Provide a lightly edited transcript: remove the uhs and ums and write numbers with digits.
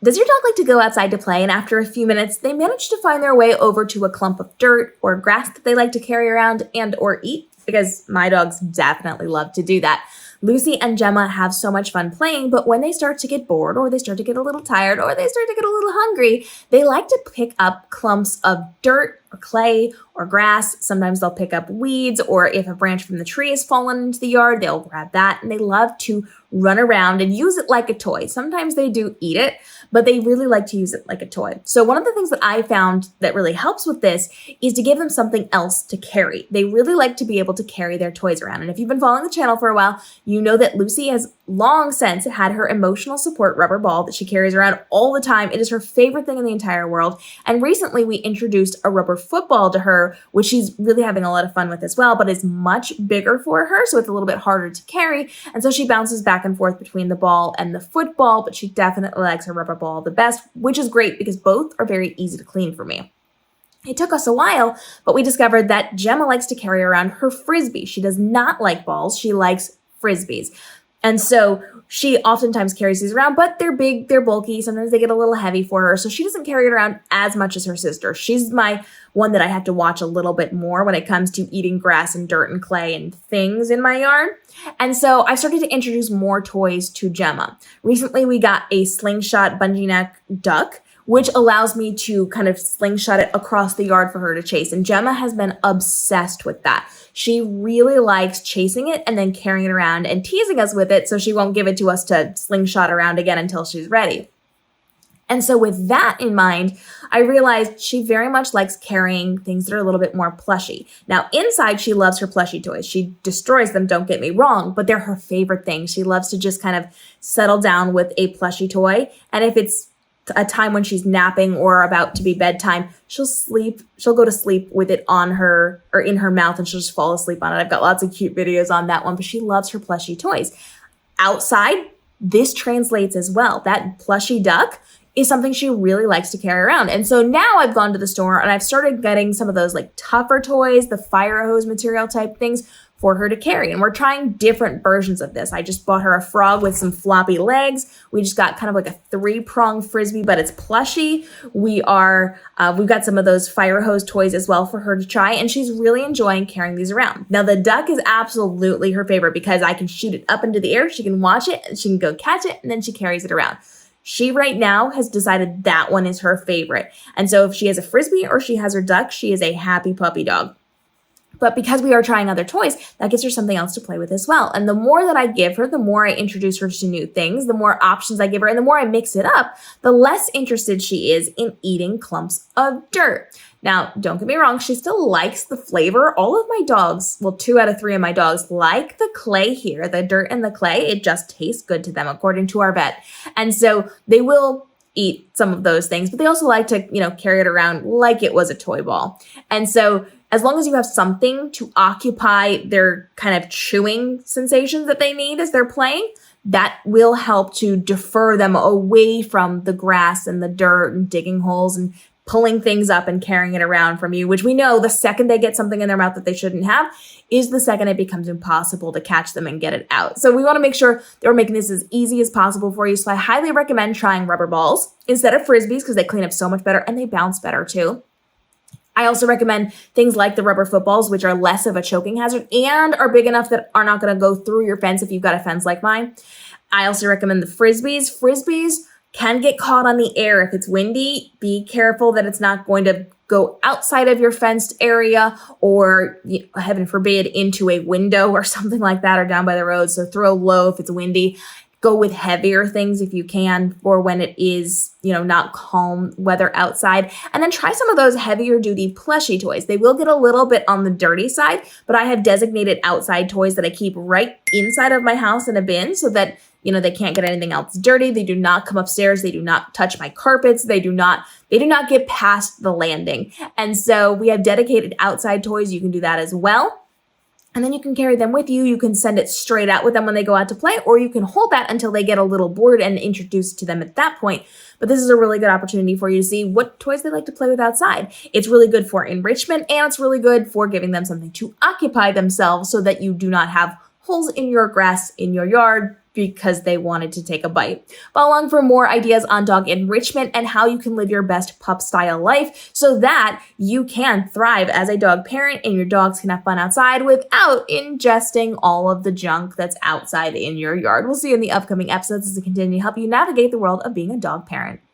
Does your dog like to go outside to play, and after a few minutes, they manage to find their way over to a clump of dirt or grass that they like to carry around and or eat? Because my dogs definitely love to do that. Lucy and Gemma have so much fun playing, but when they start to get bored or they start to get a little tired or they start to get a little hungry, they like to pick up clumps of dirt or clay or grass. Sometimes they'll pick up weeds, or if a branch from the tree has fallen into the yard, they'll grab that, and they love to run around and use it like a toy. Sometimes they do eat it, but they really like to use it like a toy. So one of the things that I found that really helps with this is to give them something else to carry. They really like to be able to carry their toys around. And if you've been following the channel for a while, you know that Lucy has long since had her emotional support rubber ball that she carries around all the time. It is her favorite thing in the entire world. And recently we introduced a rubber football to her, which she's really having a lot of fun with as well, but is much bigger for her, so it's a little bit harder to carry. And so she bounces back and forth between the ball and the football, but she definitely likes her rubber ball the best, which is great because both are very easy to clean for me. It took us a while, but we discovered that Gemma likes to carry around her frisbee. She does not like balls. She likes frisbees. And so she oftentimes carries these around, but they're big, they're bulky. Sometimes they get a little heavy for her. So she doesn't carry it around as much as her sister. She's my one that I have to watch a little bit more when it comes to eating grass and dirt and clay and things in my yard. And so I started to introduce more toys to Gemma. Recently, we got a slingshot bungee neck duck, which allows me to kind of slingshot it across the yard for her to chase. And Gemma has been obsessed with that. She really likes chasing it and then carrying it around and teasing us with it, so she won't give it to us to slingshot around again until she's ready. And so with that in mind, I realized she very much likes carrying things that are a little bit more plushy. Now, inside, she loves her plushie toys. She destroys them, don't get me wrong, but they're her favorite thing. She loves to just kind of settle down with a plushie toy. And if it's a time when she's napping or about to be bedtime, she'll go to sleep with it on her or in her mouth, and she'll just fall asleep on it. I've got lots of cute videos on that one, but she loves her plushie toys. Outside, this translates as well. That plushie duck is something she really likes to carry around. And so now I've gone to the store and I've started getting some of those like tougher toys, the fire hose material type things for her to carry. And we're trying different versions of this. I just bought her a frog with some floppy legs. We just got kind of like a 3-prong frisbee, but it's plushy. We've got some of those fire hose toys as well for her to try. And she's really enjoying carrying these around. Now the duck is absolutely her favorite because I can shoot it up into the air. She can watch it and she can go catch it, and then she carries it around. She right now has decided that one is her favorite. And so if she has a frisbee or she has her duck, she is a happy puppy dog. But because we are trying other toys, that gives her something else to play with as well. And the more that I give her, the more I introduce her to new things, the more options I give her, and the more I mix it up, the less interested she is in eating clumps of dirt. Now, don't get me wrong, she still likes the flavor. All of my dogs, well, 2 out of 3 of my dogs like the clay here, the dirt and the clay. It just tastes good to them, according to our vet. And so they will eat some of those things, but they also like to, carry it around like it was a toy ball. And so as long as you have something to occupy their kind of chewing sensations that they need as they're playing, that will help to defer them away from the grass and the dirt and digging holes and pulling things up and carrying it around from you, which we know the second they get something in their mouth that they shouldn't have is the second it becomes impossible to catch them and get it out. So we want to make sure that we're making this as easy as possible for you. So I highly recommend trying rubber balls instead of frisbees because they clean up so much better and they bounce better too. I also recommend things like the rubber footballs, which are less of a choking hazard and are big enough that are not going to go through your fence if you've got a fence like mine. I also recommend the frisbees. Frisbees can get caught on the air if it's windy. Be careful that it's not going to go outside of your fenced area or, heaven forbid, into a window or something like that or down by the road. So throw low if it's windy. Go with heavier things if you can for when it is, not calm weather outside. And then try some of those heavier duty plushie toys. They will get a little bit on the dirty side, but I have designated outside toys that I keep right inside of my house in a bin so that, they can't get anything else dirty. They do not come upstairs. They do not touch my carpets. They do not get past the landing. And so we have dedicated outside toys. You can do that as well. And then you can carry them with you. You can send it straight out with them when they go out to play, or you can hold that until they get a little bored and introduce it to them at that point. But this is a really good opportunity for you to see what toys they like to play with outside. It's really good for enrichment, and it's really good for giving them something to occupy themselves so that you do not have holes in your grass in your yard, because they wanted to take a bite. Follow along for more ideas on dog enrichment and how you can live your best pup style life so that you can thrive as a dog parent and your dogs can have fun outside without ingesting all of the junk that's outside in your yard. We'll see you in the upcoming episodes as we continue to help you navigate the world of being a dog parent.